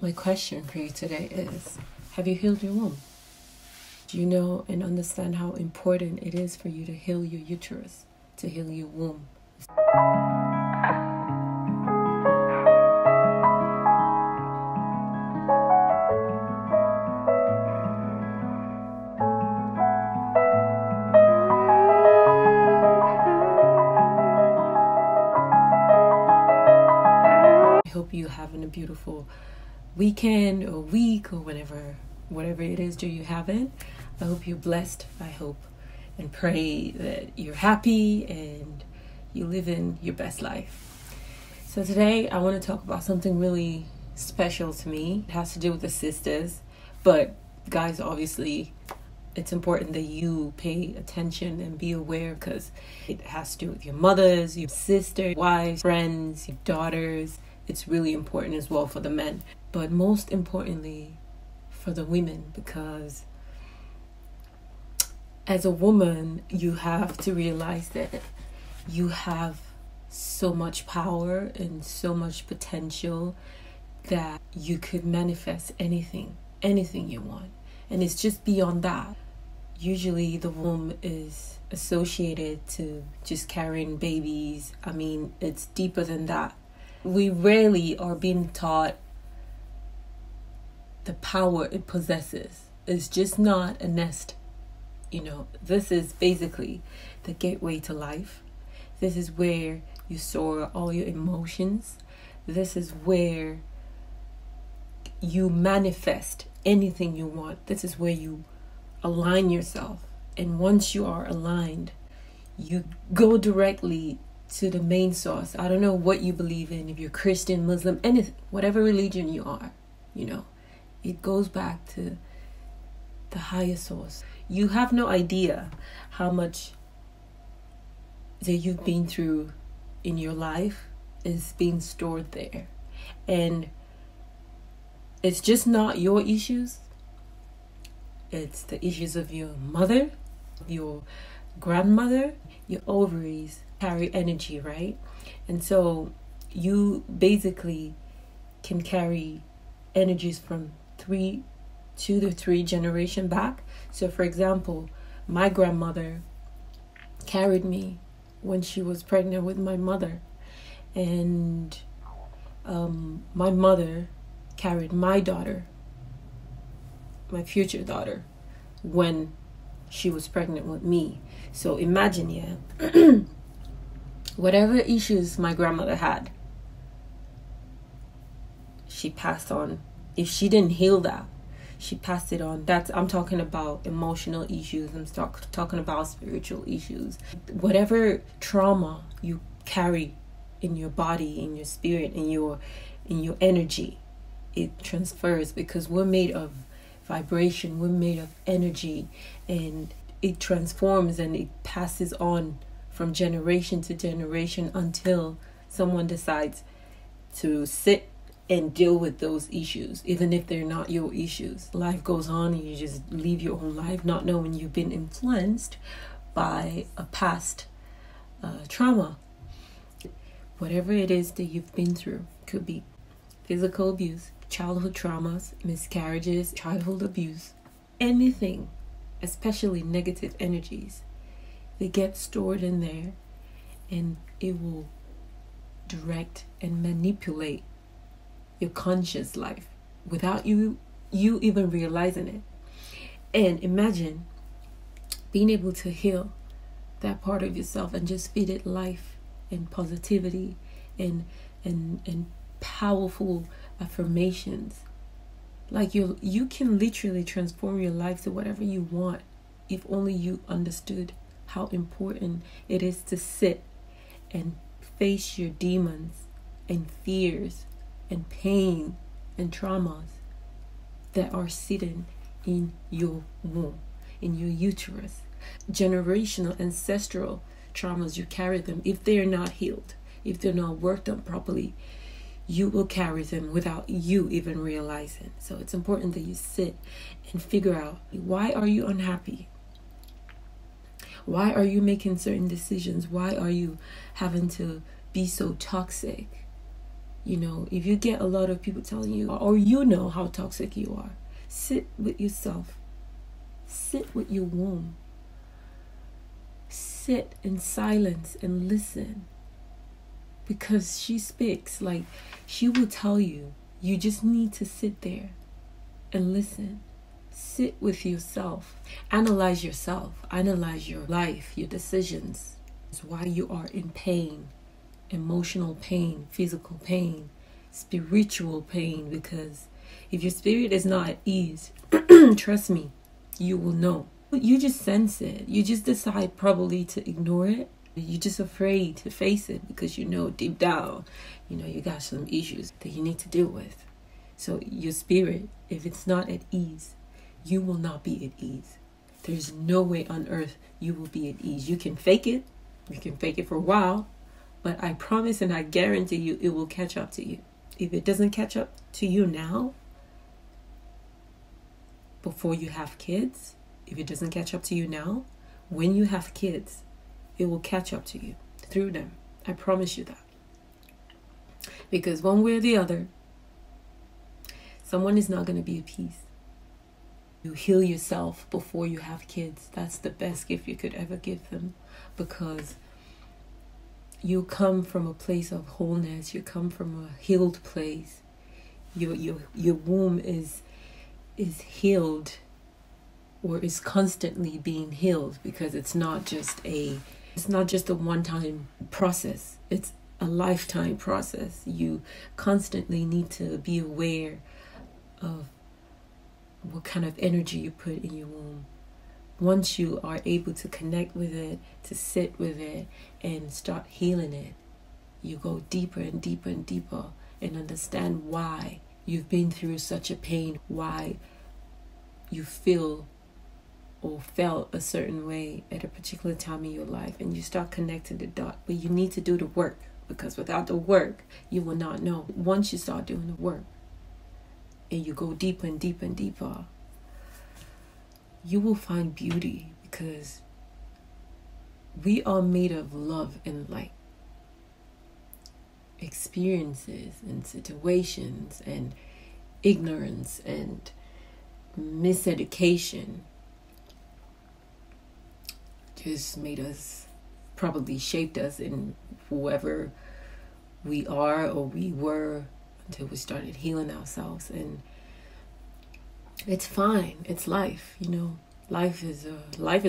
My question for you today is, have you healed your womb? Do you know and understand how important it is for you to heal your uterus, to heal your womb? I hope you're having a beautiful weekend or week or whatever it is that you're having. I hope you're blessed. I hope and pray that you're happy and you live in your best life. So today I want to talk about something really special to me. It has to do with the sisters, but guys, obviously it's important that you pay attention and be aware, because it has to do with your mothers, your sisters, wives, friends, your daughters. It's really important as well for the men, but most importantly for the women, because as a woman, you have to realize that you have so much power and so much potential that you could manifest anything you want. And it's just beyond that. Usually the womb is associated to just carrying babies. I mean, it's deeper than that. We rarely are being taught the power it possesses. It's just not a nest. This is basically the gateway to life. This is where you store all your emotions. This is where you manifest anything you want. This is where you align yourself. And once you are aligned, you go directly to the main source. I don't know what you believe in, if you're Christian, Muslim, anything, whatever religion you are, it goes back to the higher source. You have no idea how much that you've been through in your life is being stored there. And it's just not your issues. It's the issues of your mother, your grandmother. Your ovaries carry energy, right? And so you basically can carry energies from 2 to 3 generations back. So for example, my grandmother carried me when she was pregnant with my mother, and my mother carried my daughter, my future daughter, when she was pregnant with me. So imagine, whatever issues my grandmother had, she passed on. If she didn't heal that, she passed it on. I'm talking about emotional issues. I'm talking about spiritual issues. Whatever trauma you carry in your body, in your spirit, in your energy, it transfers, because we're made of vibration. We're made of energy, and it transforms and it passes on from generation to generation until someone decides to sit and deal with those issues, even if they're not your issues. Life goes on and you just live your own life, not knowing you've been influenced by a past trauma. Whatever it is that you've been through, could be physical abuse, childhood traumas, miscarriages, childhood abuse, anything, especially negative energies, they get stored in there, and it will direct and manipulate your conscious life without you even realizing it. And imagine being able to heal that part of yourself and just feed it life and positivity and powerful affirmations. Like you can literally transform your life to whatever you want, if only you understood how important it is to sit and face your demons and fears and pain and traumas that are sitting in your womb, in your uterus. Generational, ancestral traumas, you carry them. If they're not healed, if they're not worked on properly, you will carry them without you even realizing. So it's important that you sit and figure out, why are you unhappy? Why are you making certain decisions? Why are you having to be so toxic? if you get a lot of people telling you, or you know how toxic you are, sit with yourself. Sit with your womb. Sit in silence and listen. Because she speaks, like, she will tell you. You just need to sit there and listen. Sit with yourself. Analyze yourself. Analyze your life, your decisions. It's why you are in pain. Emotional pain, physical pain, spiritual pain. Because if your spirit is not at ease, trust me, you will know. You just sense it. You just decide probably to ignore it. You're just afraid to face it because deep down, you got some issues that you need to deal with. So your spirit, if it's not at ease, you will not be at ease. There's no way on earth you will be at ease. You can fake it. You can fake it for a while. But I promise and I guarantee you it will catch up to you. If it doesn't catch up to you now, before you have kids, if it doesn't catch up to you now, when you have kids, it will catch up to you through them. I promise you that. Because one way or the other, someone is not going to be at peace. You heal yourself before you have kids. That's the best gift you could ever give them. Because you come from a place of wholeness. You come from a healed place. Your womb is healed, or is constantly being healed, because it's not just a one-time process. It's a lifetime process. You constantly need to be aware of what kind of energy you put in your womb. Once you are able to connect with it, to sit with it, and start healing it, you go deeper and deeper and deeper and understand why you've been through such a pain, why you feel or felt a certain way at a particular time in your life, and you start connecting the dots. But you need to do the work, because without the work, you will not know. Once you start doing the work and you go deeper and deeper and deeper, you will find beauty, because we are made of love and light. Experiences and situations and ignorance and miseducation just made us, probably shaped us in whoever we are or we were, until we started healing ourselves. And it's fine. It's life, Life is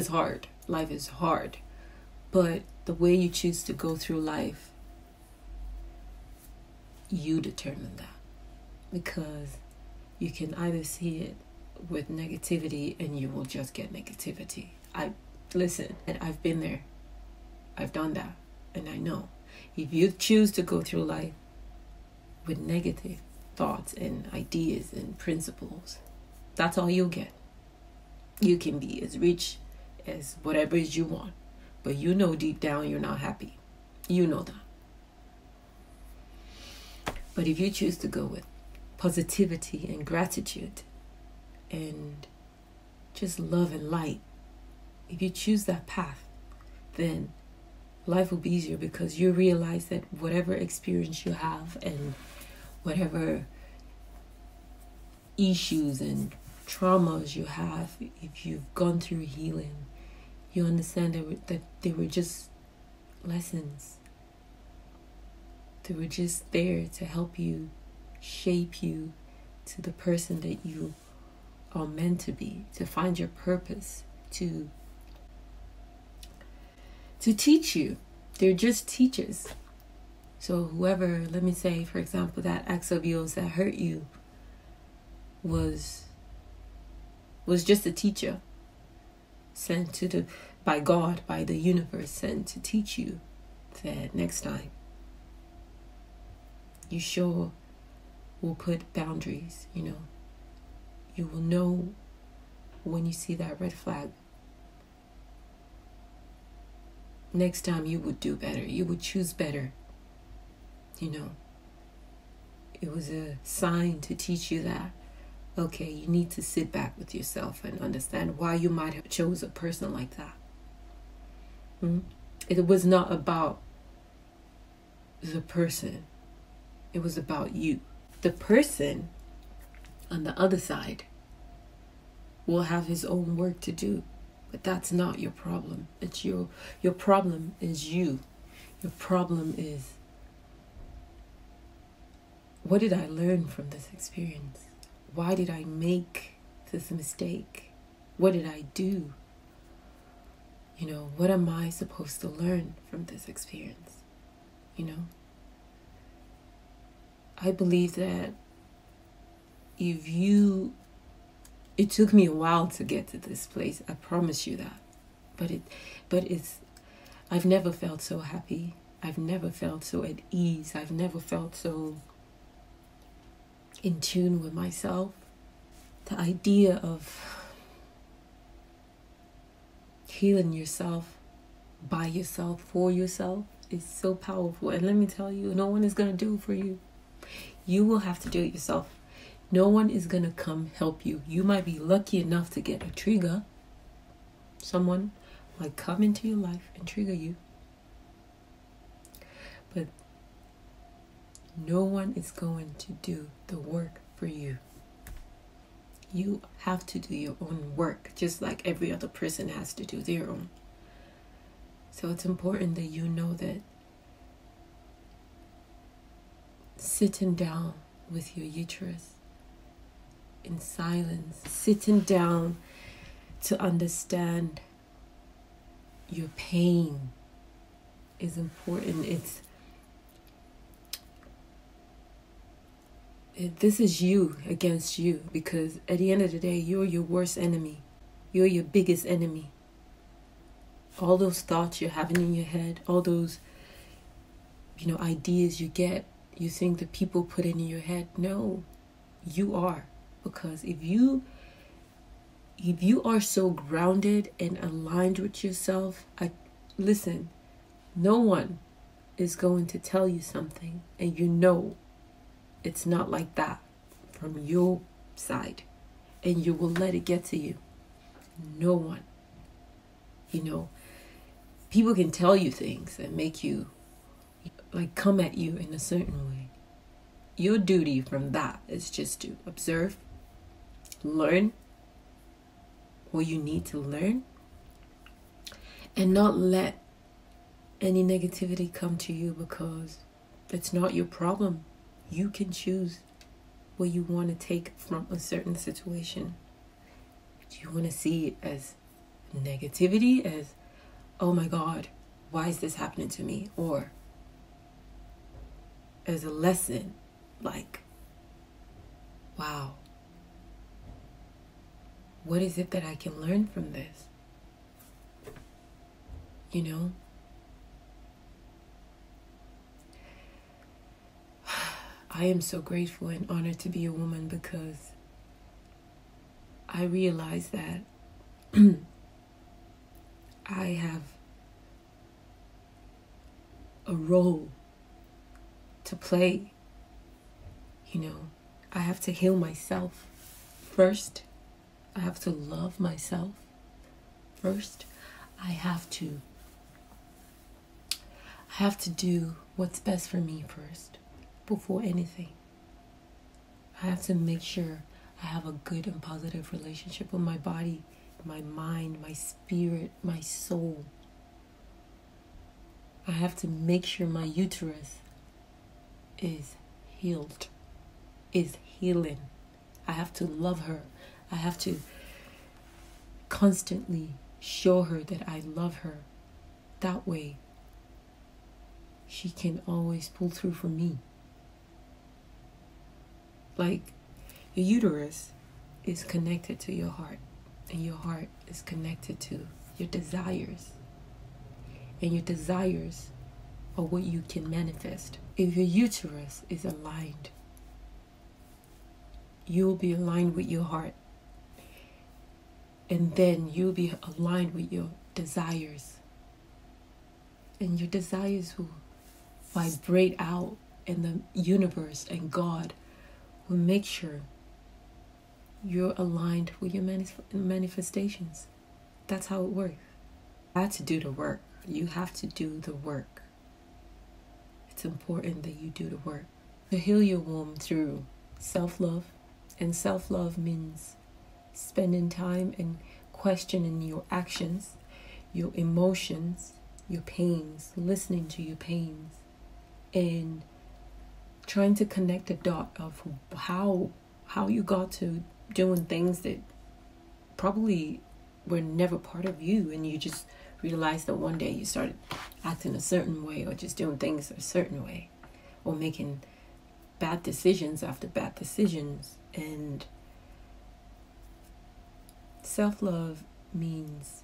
hard. Life is hard. But the way you choose to go through life, you determine that. Because you can either see it with negativity and you will just get negativity. Listen, I've been there. I've done that. And I know. If you choose to go through life with negative thoughts and ideas and principles, that's all you'll get. You can be as rich as whatever it is you want, but deep down you're not happy. You know that. But if you choose to go with positivity and gratitude and just love and light, if you choose that path, then life will be easier, because you realize that whatever experience you have and whatever issues and traumas you have, if you've gone through healing, you understand that they were just lessons. They were just there to help you, shape you to the person that you are meant to be, to find your purpose, to teach you. They're just teachers. So whoever, let me say, for example, that ex of yours that hurt you was just a teacher sent by God, by the universe, sent to teach you that next time you sure will put boundaries. You will know when you see that red flag. Next time you would do better. You would choose better. It was a sign to teach you that, okay, you need to sit back with yourself and understand why you might have chose a person like that. It was not about the person. It was about you. The person on the other side will have his own work to do, but that's not your problem. It's your problem is you. Your problem is, what did I learn from this experience? Why did I make this mistake? What did I do? You know, what am I supposed to learn from this experience? You know, I believe that it took me a while to get to this place. I promise you that. But I've never felt so happy. I've never felt so at ease. I've never felt so in tune with myself. The idea of healing yourself by yourself, for yourself, is so powerful. And let me tell you, no one is going to do it for you. You will have to do it yourself. No one is going to come help you. You might be lucky enough to get a trigger. Someone might come into your life and trigger you. But no one is going to do the work for you. You have to do your own work, just like every other person has to do their own. So it's important that you know that sitting down with your uterus in silence, sitting down to understand your pain is important. This is you against you, because at the end of the day, you're your worst enemy. You're your biggest enemy. All those thoughts you're having in your head, all those, ideas you get, you think that people put in your head. No, you are. Because if you are so grounded and aligned with yourself, listen, no one is going to tell you something and it's not like that from your side, and you will let it get to you. No one. People can tell you things and make you come at you in a certain way. Your duty from that is just to observe, learn what you need to learn, and not let any negativity come to you, because it's not your problem. You can choose what you want to take from a certain situation. Do you want to see it as negativity, as, oh my God, why is this happening to me? Or as a lesson, like, wow, what is it that I can learn from this? I am so grateful and honored to be a woman, because I realize that I have a role to play. I have to heal myself first. I have to love myself first. I have to do what's best for me first, before anything. I have to make sure I have a good and positive relationship with my body, my mind, my spirit, my soul. I have to make sure my uterus is healed, is healing. I have to love her. I have to constantly show her that I love her. That way, she can always pull through for me. Your uterus is connected to your heart, and your heart is connected to your desires. And your desires are what you can manifest. If your uterus is aligned, you'll be aligned with your heart. And then you'll be aligned with your desires. And your desires will vibrate out, and the universe and God will make sure you're aligned with your manifestations. That's how it works. I had to do the work. You have to do the work. It's important that you do the work. You heal your womb through self-love. And self-love means spending time and questioning your actions, your emotions, your pains, listening to your pains, and trying to connect the dot of how you got to doing things that probably were never part of you, and you just realized that one day you started acting a certain way, or just doing things a certain way, or making bad decisions after bad decisions. And self-love means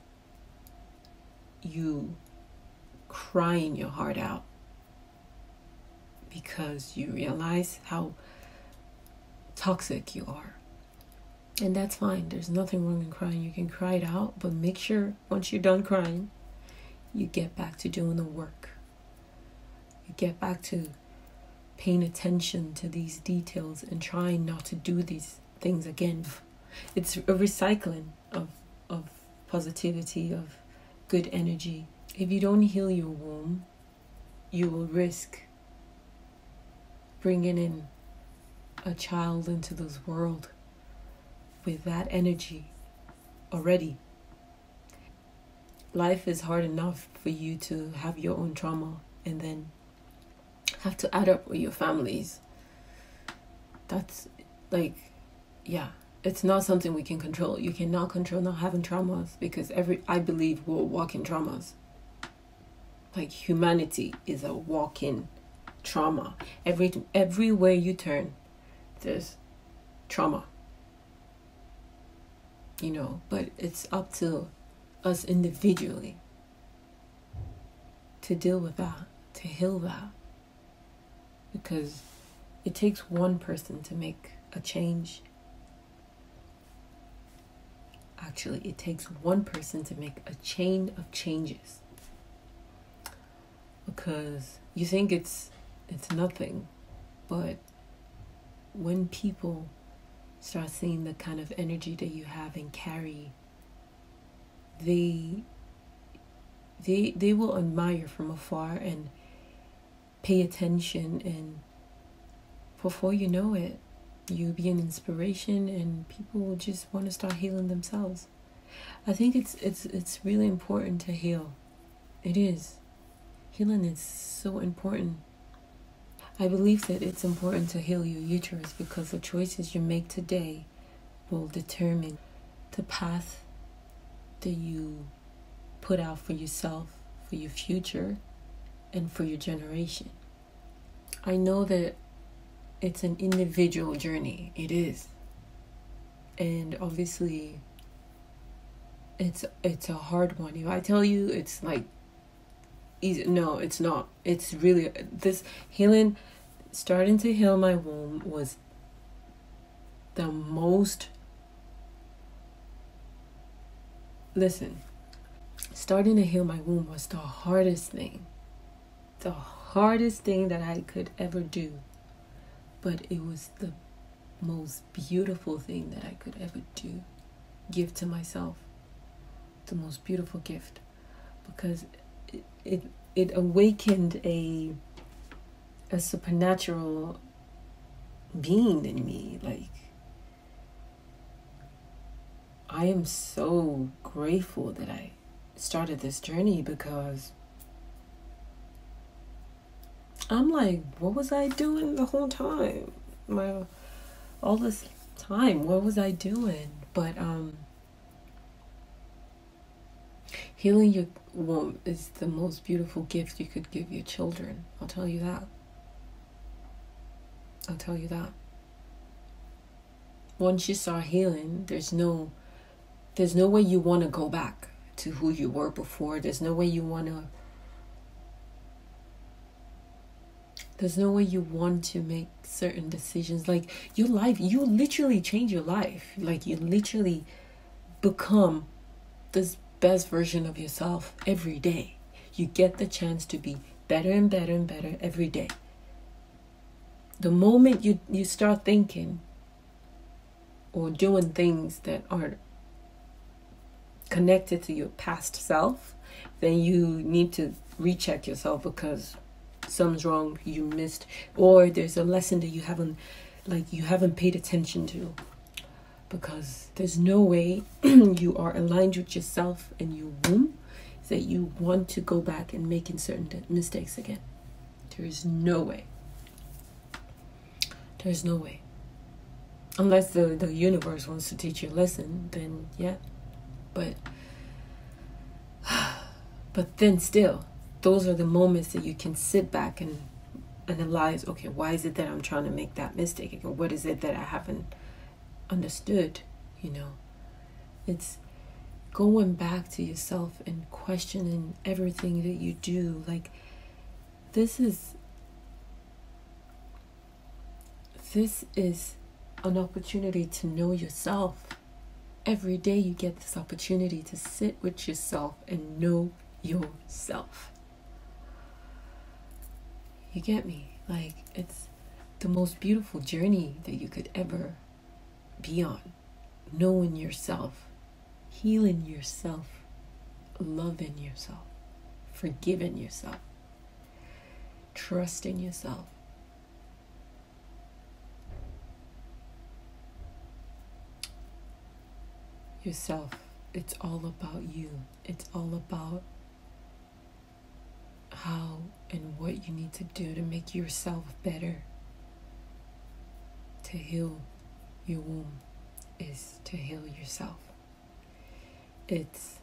you crying your heart out because you realize how toxic you are. And that's fine. There's nothing wrong in crying. You can cry it out, but make sure once you're done crying, you get back to doing the work. You get back to paying attention to these details and trying not to do these things again. It's a recycling of positivity, of good energy. If you don't heal your womb, you will risk bringing in a child into this world with that energy already. Life is hard enough for you to have your own trauma and then have to add up with your families. That's like, yeah, it's not something we can control. You cannot control not having traumas, because I believe we're walking traumas. Like, humanity is a walking trauma. Everywhere you turn, there's trauma. You know, but it's up to us individually to deal with that, to heal that. Because it takes one person to make a change. Actually, it takes one person to make a chain of changes. Because you think it's nothing, but when people start seeing the kind of energy that you have and carry, they will admire from afar and pay attention, and before you know it, you'll be an inspiration, and people will just want to start healing themselves. I think it's really important to heal. It is. Healing is so important. I believe that it's important to heal your uterus, because the choices you make today will determine the path that you put out for yourself, for your future, and for your generation. I know that it's an individual journey. It is. And obviously, it's a hard one. If I tell you it's like easy, no, it's not. It's really, this healing, starting to heal my womb was the most, starting to heal my womb was the hardest thing. The hardest thing that I could ever do. But it was the most beautiful thing that I could ever do. Give to myself. The most beautiful gift. Because it awakened a supernatural being in me. Like, I am so grateful that I started this journey, because I'm like, what was I doing the whole time? All this time, what was I doing? But healing your womb is the most beautiful gift you could give your children. I'll tell you that. I'll tell you that. Once you start healing, there's no way you want to go back to who you were before. There's no way you want to make certain decisions. Like, your life, you literally change your life. Like, you literally become this best version of yourself every day. You get the chance to be better and better and better every day. The moment you start thinking or doing things that aren't connected to your past self, then you need to recheck yourself, because something's wrong, you missed, or there's a lesson that you haven't paid attention to. Because there's no way you are aligned with yourself and your womb that you want to go back and making certain mistakes again. There is no way. There's no way. Unless the universe wants to teach you a lesson, then yeah. But then still, those are the moments that you can sit back and analyze, okay, why is it that I'm trying to make that mistake? Or what is it that I haven't understood? It's going back to yourself and questioning everything that you do. Like, this is an opportunity to know yourself. Every day you get this opportunity to sit with yourself and know yourself. You get me? Like, it's the most beautiful journey that you could ever be on. Knowing yourself, healing yourself, loving yourself, forgiving yourself, trusting yourself. Yourself, it's all about you. It's all about how and what you need to do to make yourself better. To heal your womb is to heal yourself. It's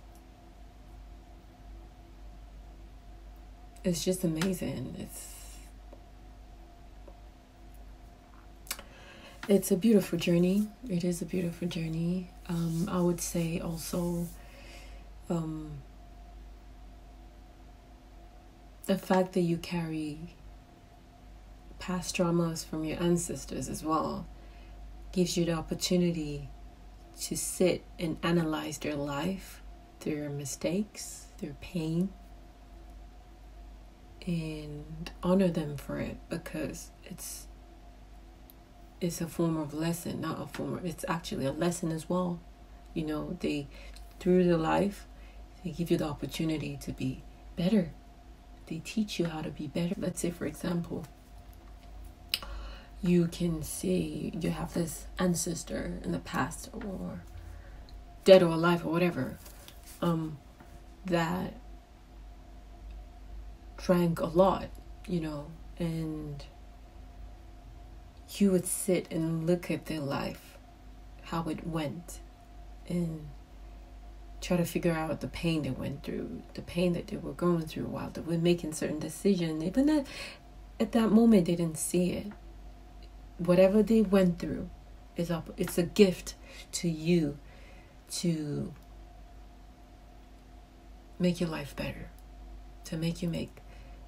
just amazing. It's a beautiful journey. It is a beautiful journey. I would say also the fact that you carry past traumas from your ancestors as well gives you the opportunity to sit and analyze their life, their mistakes, their pain, and honor them for it, because it's a form of lesson, it's actually a lesson as well. Through their life, they give you the opportunity to be better. They teach you how to be better. Let's say, for example, you can see you have this ancestor in the past, or dead or alive or whatever, that drank a lot, and you would sit and look at their life, how it went, and try to figure out the pain they went through, the pain that they were going through while they were making certain decisions. Even at that moment, they didn't see it. Whatever they went through, it's a gift to you to make your life better, to make you make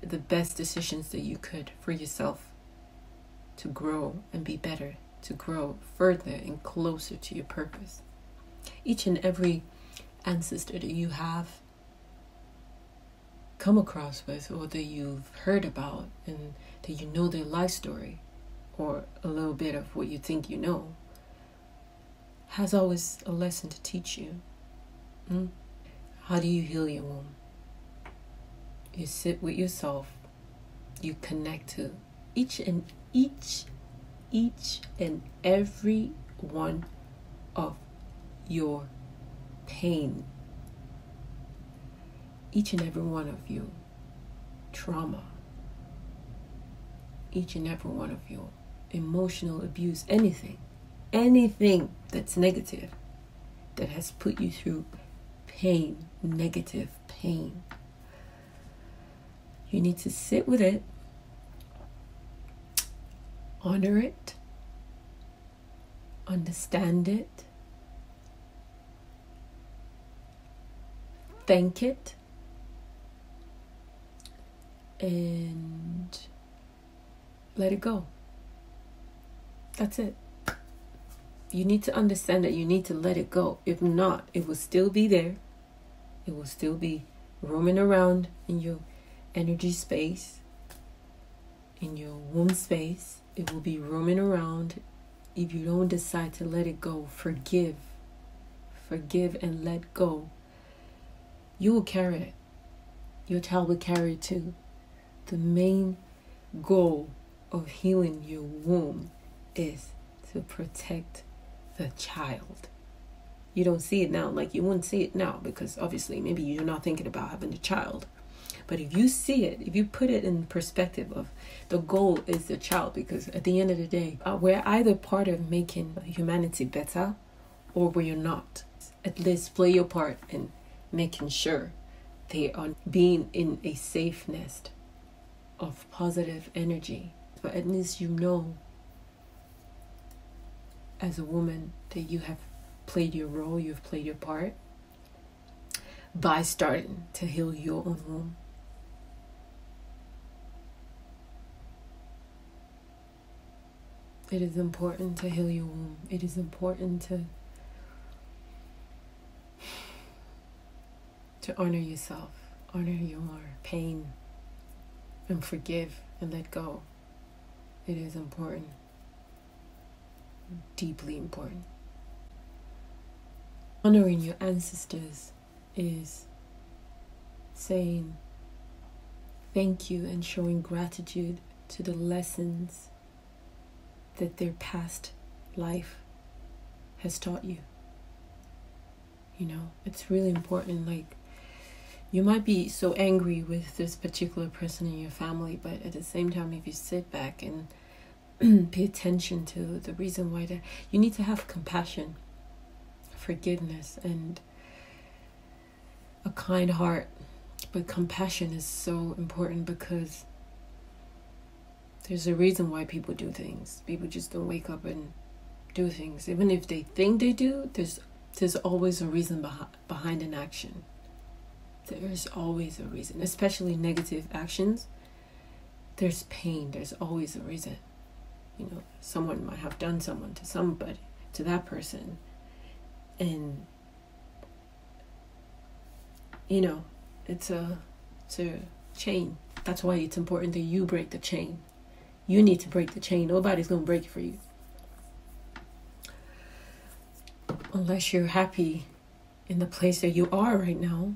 the best decisions that you could for yourself, to grow and be better, to grow further and closer to your purpose. Each and every ancestor that you have come across with, or that you've heard about, and that you know their life story, or a little bit of what you think you know, has always a lesson to teach you. How do you heal your womb? You sit with yourself. You connect to each and every one of your pain. Each and every one of you trauma. Each and every one of you emotional abuse, anything that's negative, that has put you through pain, negative pain. You need to sit with it, honor it, understand it, thank it, and let it go. That's it. You need to understand that you need to let it go. If not, it will still be there. It will still be roaming around in your energy space, in your womb space. It will be roaming around if you don't decide to let it go. Forgive and let go. You will carry it. Your child will carry it too. The main goal of healing your womb is to protect the child. You don't see it now, like you wouldn't see it now because obviously maybe you're not thinking about having a child. But if you see it, if you put it in perspective of the goal is the child, because at the end of the day, we're either part of making humanity better or we're not. At least play your part in making sure they are being in a safe nest of positive energy. But at least you know as a woman that you have played your role, you've played your part by starting to heal your own womb. It is important to heal your womb. It is important to honor yourself, honor your pain, and forgive and let go. It is important, deeply important. Honoring your ancestors is saying thank you and showing gratitude to the lessons that their past life has taught you. You know, it's really important. Like, you might be so angry with this particular person in your family, but at the same time, if you sit back and pay attention to the reason why you need to have compassion, forgiveness, and a kind heart. But compassion is so important because there's a reason why people do things. People just don't wake up and do things. Even if they think they do, there's always a reason behind an action. There's always a reason, especially negative actions. There's pain. There's always a reason. You know, someone might have done someone to somebody, to that person. And, you know, it's a chain. That's why it's important that you break the chain. You need to break the chain. Nobody's going to break it for you. Unless you're happy in the place that you are right now.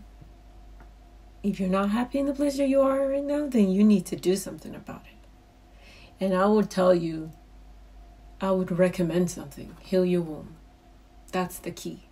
If you're not happy in the place that you are right now, then you need to do something about it. And I would tell you, I would recommend something. Heal your womb. That's the key.